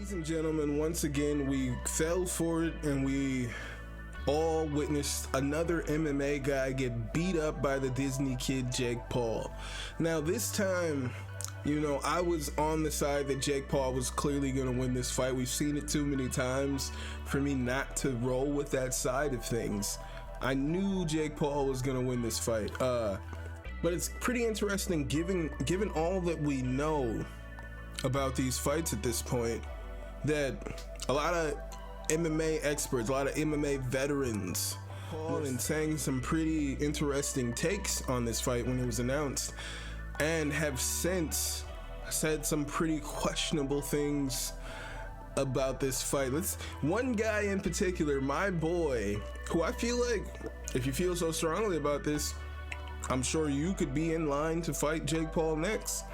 Ladies and gentlemen, once again, we fell for it and we all witnessed another MMA guy get beat up by the Disney kid, Jake Paul. Now, this time, you know, I was on the side that Jake Paul was clearly going to win this fight. We've seen it too many times for me not to roll with that side of things. I knew Jake Paul was going to win this fight. But it's pretty interesting given all that we know about these fights at this point, that a lot of MMA experts, a lot of MMA veterans called and saying some pretty interesting takes on this fight when it was announced, and have since said some pretty questionable things about this fight. One guy in particular, my boy, who I feel like, if you feel so strongly about this, I'm sure you could be in line to fight Jake Paul next.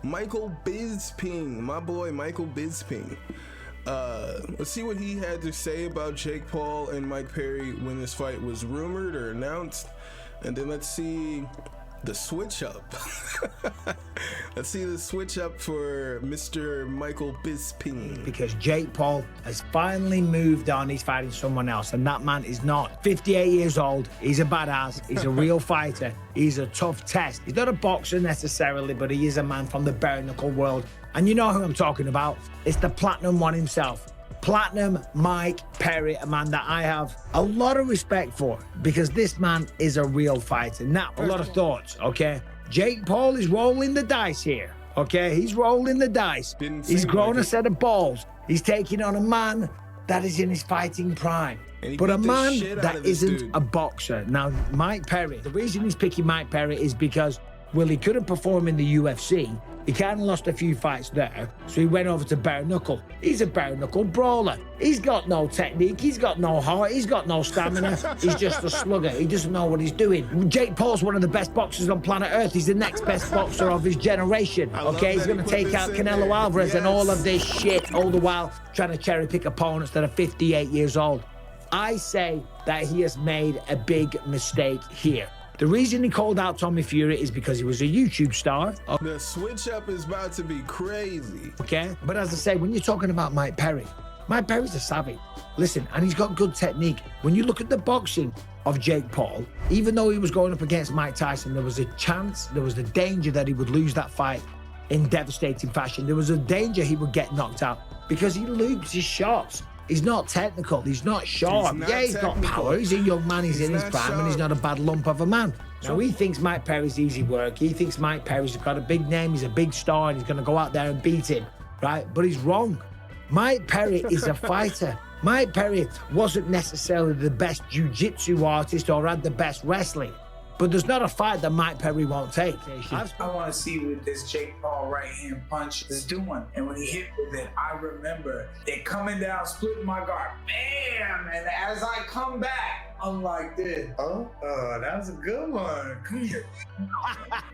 Michael Bisping, my boy Michael Bisping. Let's see what he had to say about Jake Paul and Mike Perry when this fight was rumored or announced. And then let's see the switch up. Let's see the switch up for Mr. Michael Bisping. Because Jake Paul has finally moved on. He's fighting someone else, and that man is not 58 years old. He's a badass. He's a real fighter. He's a tough test. He's not a boxer necessarily, but he is a man from the bare knuckle world. And you know who I'm talking about. It's the Platinum One himself. Platinum Mike Perry, a man that I have a lot of respect for, because this man is a real fighter. Now, a lot of thoughts, okay? Jake Paul is rolling the dice here, okay? He's rolling the dice. He's grown a set of balls. He's taking on a man that is in his fighting prime, but a man that isn't a boxer. Now, Mike Perry, the reason he's picking Mike Perry is because, well, he couldn't perform in the UFC. He kind of lost a few fights there, so he went over to bare knuckle. He's a bare knuckle brawler. He's got no technique, he's got no heart, he's got no stamina. He's just a slugger. He doesn't know what he's doing. Jake Paul's one of the best boxers on planet Earth. He's the next best boxer of his generation, okay? He's going to take out Canelo Alvarez and all of this shit, all the while trying to cherry pick opponents that are 58 years old. I say that he has made a big mistake here. The reason he called out Tommy Fury is because he was a YouTube star. The switch up is about to be crazy. Okay? But as I say, when you're talking about Mike Perry's a savvy. Listen, and he's got good technique. When you look at the boxing of Jake Paul, even though he was going up against Mike Tyson, there was a chance, there was the danger that he would lose that fight in devastating fashion. There was a danger he would get knocked out because he loops his shots. He's not technical. He's not sharp. He's got power. He's a young man. He's in his prime, and he's not a bad lump of a man. So he thinks Mike Perry's easy work. He thinks Mike Perry's got a big name. He's a big star, and he's going to go out there and beat him, right? But he's wrong. Mike Perry is a fighter. Mike Perry wasn't necessarily the best jiu-jitsu artist or had the best wrestling. But there's not a fight that Mike Perry won't take. I want to see what this Jake Paul right hand punch is doing. And when he hit with it, I remember it coming down, splitting my guard, bam! And as I come back, I'm like this. Oh, that was a good one. Come here.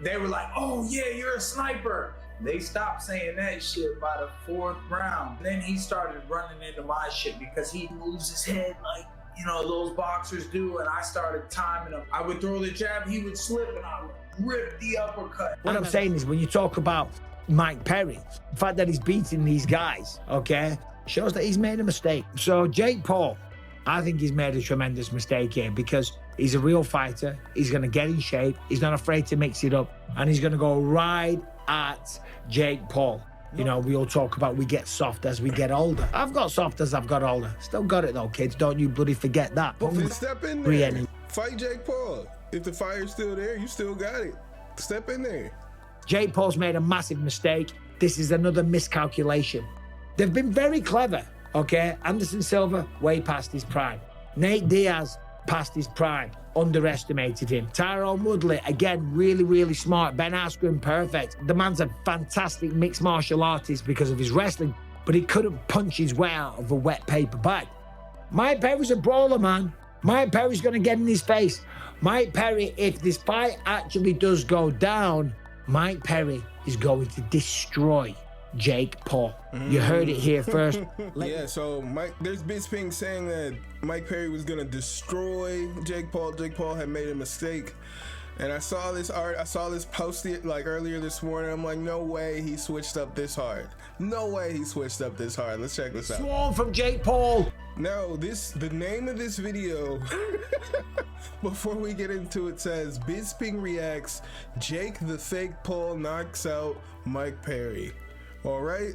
They were like, oh yeah, you're a sniper. They stopped saying that shit by the fourth round. Then he started running into my shit because he moves his head like, you know, those boxers do, and I started timing him. I would throw the jab, he would slip, and I would rip the uppercut. What I'm saying is, when you talk about Mike Perry, the fact that he's beating these guys, okay, shows that he's made a mistake. So Jake Paul, I think he's made a tremendous mistake here because he's a real fighter. He's going to get in shape. He's not afraid to mix it up, and he's going to go right at Jake Paul. You know, we all talk about we get soft as we get older. I've got soft as I've got older. Still got it though, kids. Don't you bloody forget that. But step in there. Fight Jake Paul. If the fire's still there, you still got it. Step in there. Jake Paul's made a massive mistake. This is another miscalculation. They've been very clever, okay? Anderson Silva, way past his prime. Nate Diaz, past his prime. Underestimated him. Tyrone Woodley, again, really, really smart. Ben Askren, perfect. The man's a fantastic mixed martial artist because of his wrestling, but he couldn't punch his way out of a wet paper bag. Mike Perry's a brawler, man. Mike Perry's going to get in his face. Mike Perry, if this fight actually does go down, Mike Perry is going to destroy Jake Paul. You heard it here first. Yeah, so there's Bisping saying that Mike Perry was going to destroy Jake Paul. Jake Paul had made a mistake. And I saw this art, I saw this posted like earlier this morning. I'm like, no way he switched up this hard. No way he switched up this hard. Let's check this out. Swarm from Jake Paul. No, the name of this video, before we get into it, says Bisping reacts, Jake the fake Paul knocks out Mike Perry. All right,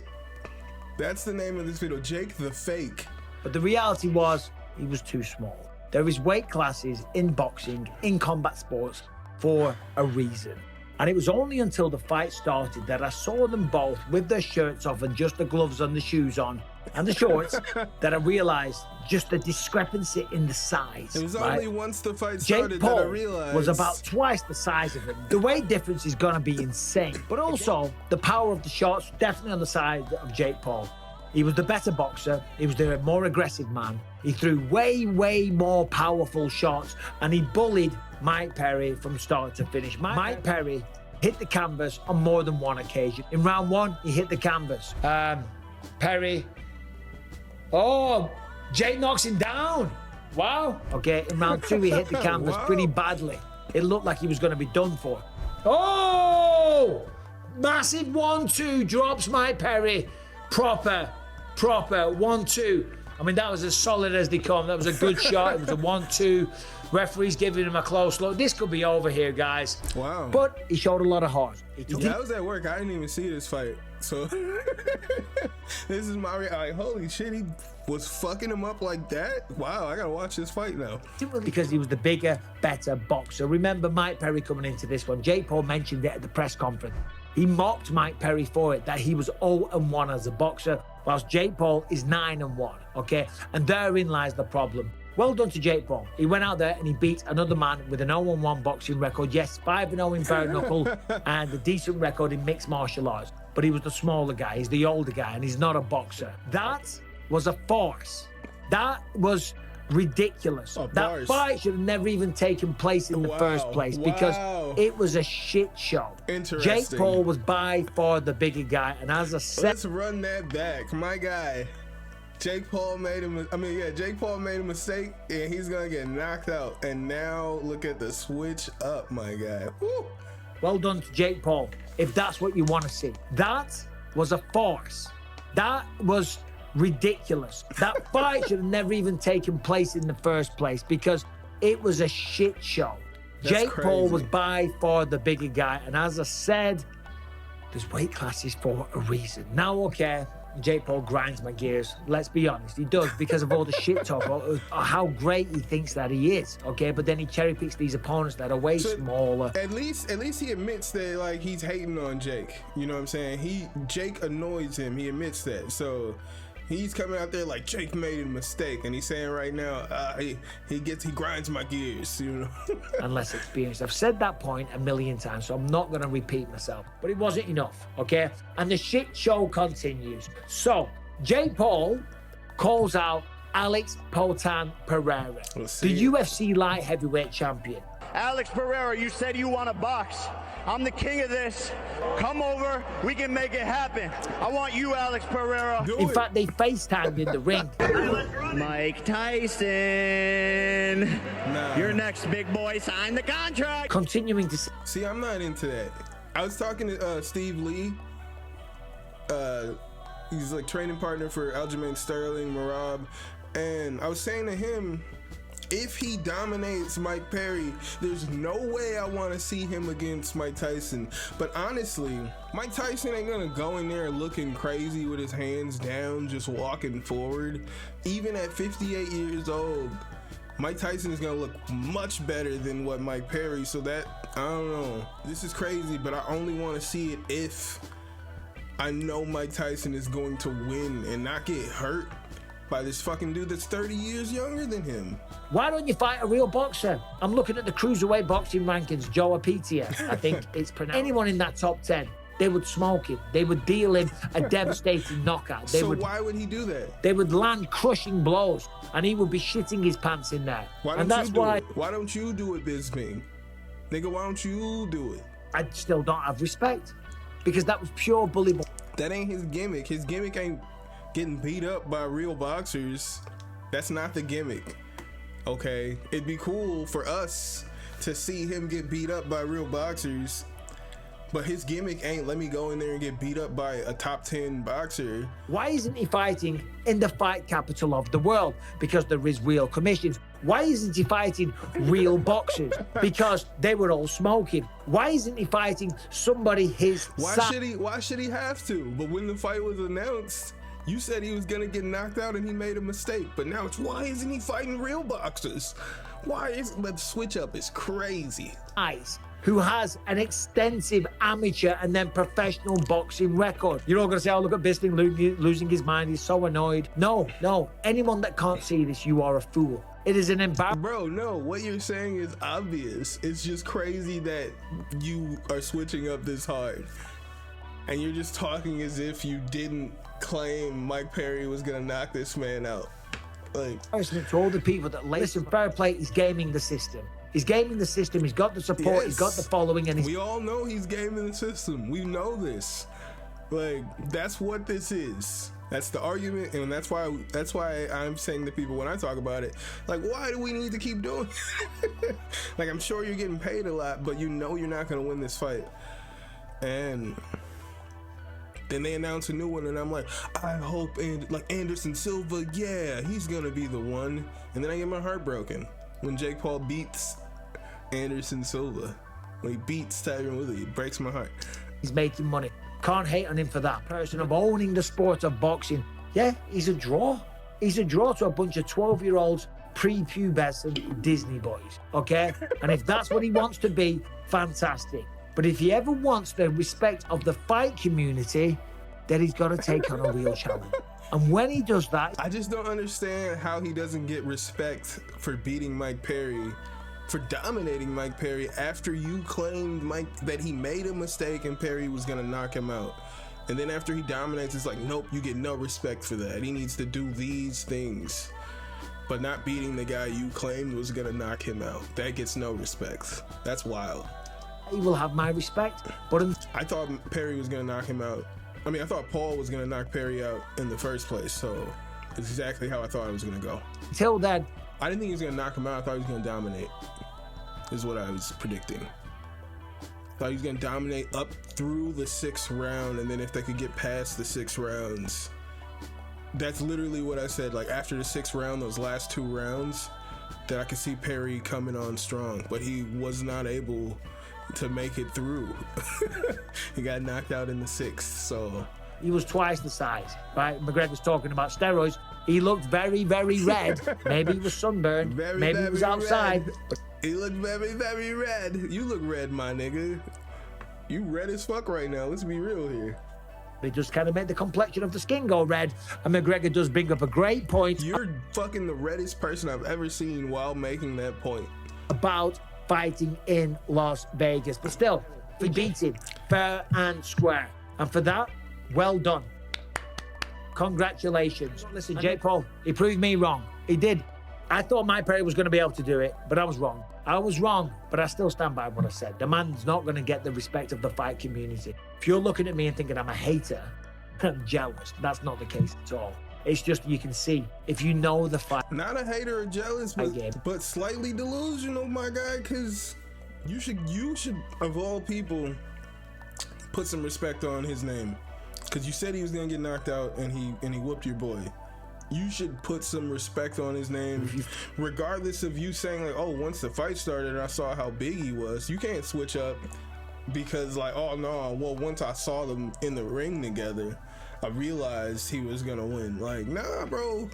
that's the name of this video, Jake the fake. But the reality was, he was too small. There is weight classes in boxing, in combat sports, for a reason. And it was only until the fight started that I saw them both with their shirts off and just the gloves and the shoes on and the shorts that I realized just the discrepancy in the size. It was right? only once the fight Jake started Paul that I realized was about twice the size of him. The weight difference is going to be insane. But also, the power of the shots definitely on the side of Jake Paul. He was the better boxer. He was the more aggressive man. He threw way more powerful shots, and he bullied Mike Perry from start to finish. Mike Perry hit the canvas on more than one occasion. In round one, he hit the canvas. Perry. Oh, Jake knocks him down. Wow. Okay, in round two, he hit the canvas pretty badly. It looked like he was going to be done for. Oh! Massive 1-2, drops Mike Perry. Proper 1-2. I mean, that was as solid as they come. That was a good shot. It was a 1-2. Referee's giving him a close look. This could be over here, guys. Wow. But he showed a lot of heart. I was at work. I didn't even see this fight. So this is my like, holy shit, he was fucking him up like that? Wow, I gotta watch this fight now. Because he was the bigger, better boxer. Remember Mike Perry coming into this one. Jake Paul mentioned it at the press conference. He mocked Mike Perry for it, that he was 0-1 as a boxer, whilst Jake Paul is 9-1, okay? And therein lies the problem. Well done to Jake Paul. He went out there and he beat another man with an 0-1 boxing record. Yes, 5-0 in bare knuckle and a decent record in mixed martial arts. But he was the smaller guy, he's the older guy, and he's not a boxer. That was a farce. That was ridiculous. That fight should have never even taken place in the first place because it was a shit show. Interesting. Jake Paul was by far the bigger guy, and as I said, let's run that back. My guy, Jake Paul made Jake Paul made a mistake and he's gonna get knocked out. And now look at the switch up, my guy. Woo. Well done to Jake Paul, if that's what you want to see. That was a farce. That was ridiculous. That fight should have never even taken place in the first place because it was a shit show. That's Jake crazy. Paul was by far the bigger guy, and as I said, there's weight classes for a reason. Now, okay, Jake Paul grinds my gears. Let's be honest, he does because of all the shit talk or how great he thinks that he is. Okay, but then he cherry picks these opponents that are way smaller. At least he admits that like he's hating on Jake. You know what I'm saying? Jake annoys him. He admits that. So he's coming out there like Jake made a mistake, and he's saying right now he grinds my gears, you know. And less experienced. I've said that point a million times, so I'm not going to repeat myself. But it wasn't enough, okay? And the shit show continues. So Jake Paul calls out Alex Potan Pereira, the UFC light heavyweight champion. Alex Pereira, you said you want to box. I'm the king of this. Come over, we can make it happen. I want you, Alex Pereira. In fact, they FaceTimed in the ring. Mike Tyson. Nah. You're next, big boy. Sign the contract. Continuing to see, I'm not into that. I was talking to Steve Lee. He's like training partner for Aljamain Sterling, Marab, and I was saying to him, if he dominates Mike Perry, there's no way I want to see him against Mike Tyson. But honestly, Mike Tyson ain't gonna go in there looking crazy with his hands down, just walking forward. Even at 58 years old, Mike Tyson is gonna look much better than what Mike Perry. So that, I don't know. This is crazy, but I only want to see it if I know Mike Tyson is going to win and not get hurt by this fucking dude that's 30 years younger than him. Why don't you fight a real boxer? I'm looking at the cruiserweight boxing rankings. Joe Apitia, I think it's pronounced. Anyone in that top 10, they would smoke him. They would deal him a devastating knockout. Why would he do that? They would land crushing blows, and he would be shitting his pants in there. Why don't you do it, Bisping? Nigga, why don't you do it? I still don't have respect, because that was pure bully. That ain't his gimmick. His gimmick ain't getting beat up by real boxers. That's not the gimmick. Okay, it'd be cool for us to see him get beat up by real boxers. But his gimmick ain't let me go in there and get beat up by a top 10 boxer. Why isn't he fighting in the fight capital of the world? Because there is real commissions. Why isn't he fighting real boxers? Because they were all smoking. Why isn't he fighting somebody his size? Why should he have to? But when the fight was announced, you said he was gonna get knocked out and he made a mistake. But now it's why isn't he fighting real boxers? But the switch up is crazy. Who has an extensive amateur and then professional boxing record. You're all going to say, oh, look at Bisping losing his mind. He's so annoyed. No. Anyone that can't see this, you are a fool. It is an embarrassment. Bro, no, what you're saying is obvious. It's just crazy that you are switching up this hard. And you're just talking as if you didn't claim Mike Perry was going to knock this man out. Like, to all the people that listen, fair play, he's gaming the system. He's gaming the system. He's got the support. yes, He's got the following, and we all know he's gaming the system. We know this. Like, that's what this is. That's the argument, and that's why I'm saying to people when I talk about it, like, why do we need to keep doing it? Like, I'm sure you're getting paid a lot, but you know you're not going to win this fight. And then they announce a new one, and I'm like, I hope, Anderson Silva, yeah, he's going to be the one. And then I get my heart broken when Jake Paul beats Anderson Silva. When he beats Tyron Woodley, it breaks my heart. He's making money. Can't hate on him for that. Person of owning the sport of boxing. Yeah, he's a draw. He's a draw to a bunch of 12-year-olds, prepubescent Disney boys, okay? And if that's what he wants to be, fantastic. But if he ever wants the respect of the fight community, then he's got to take on a real challenge. And when he does that... I just don't understand how he doesn't get respect for beating Mike Perry, for dominating Mike Perry after you claimed that he made a mistake and Perry was going to knock him out. And then after he dominates, it's like, nope, you get no respect for that. He needs to do these things. But not beating the guy you claimed was going to knock him out. That gets no respect. That's wild. He will have my respect, but... I thought Perry was going to knock him out. I mean, I thought Paul was going to knock Perry out in the first place, so it's exactly how I thought it was going to go. Until then... I didn't think he was going to knock him out. I thought he was going to dominate, is what I was predicting. I thought he was going to dominate up through the 6th round, and then if they could get past the 6 rounds, that's literally what I said. Like, after the 6th round, those last 2 rounds, that I could see Perry coming on strong, but he was not able to make it through. He got knocked out in the 6th, so... He was twice the size, right? McGregor's talking about steroids. He looked very, very red. Maybe he was sunburned. Maybe he was outside. He looked very, very red. You look red, my nigga. You red as fuck right now. Let's be real here. They just kind of made the complexion of the skin go red. And McGregor does bring up a great point. You're fucking the reddest person I've ever seen while making that point. About fighting in Las Vegas. But still, he beats him fair and square. And for that, well done. Congratulations. Listen, Jake Paul, he proved me wrong. He did. I thought Mike Perry was going to be able to do it, but I was wrong. I was wrong, but I still stand by what I said. The man's not going to get the respect of the fight community. If you're looking at me and thinking I'm a hater, I'm jealous. That's not the case at all. It's just you can see if you know the fight. Not a hater or jealous, but slightly delusional, my guy, because you should, of all people, put some respect on his name. Because you said he was going to get knocked out and he whooped your boy. You should put some respect on his name, regardless of you saying, like, oh, once the fight started, I saw how big he was. You can't switch up because, like, oh, no, well, once I saw them in the ring together, I realized he was going to win. Like, nah, bro.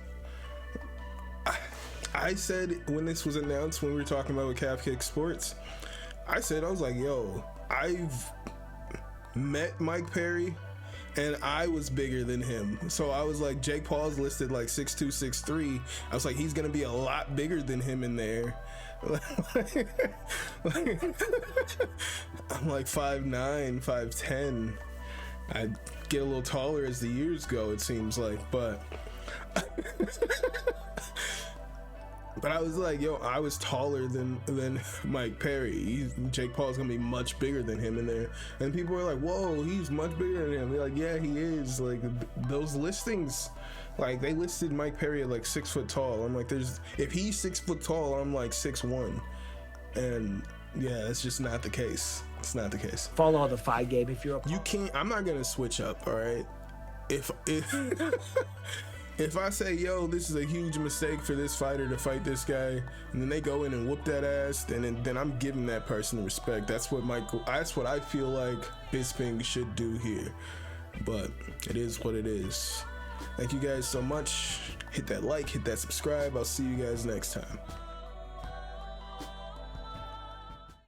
I said when this was announced, when we were talking about with Calf Kick Sports, I was like, yo, I've met Mike Perry, and I was bigger than him. So I was like, Jake Paul's listed like 6'2", 6'3". I was like, he's going to be a lot bigger than him in there. I'm like 5'9", 5'10". I get a little taller as the years go, it seems like. But but I was like, yo, I was taller than Mike Perry. Jake Paul's gonna be much bigger than him in there. And people were like, whoa, he's much bigger than him. They're like, yeah, he is. Like, those listings, like, they listed Mike Perry at like 6 foot tall. I'm like, if he's 6 foot tall, I'm like 6'1". And Yeah, it's just not the case. It's not the case. Follow the fight game if you're a You can't. I'm not gonna switch up. All right. If if I say, yo, this is a huge mistake for this fighter to fight this guy, and then they go in and whoop that ass, then I'm giving that person respect. That's what I feel like Bisping should do here. But it is what it is. Thank you guys so much. Hit that like, hit that subscribe. I'll see you guys next time.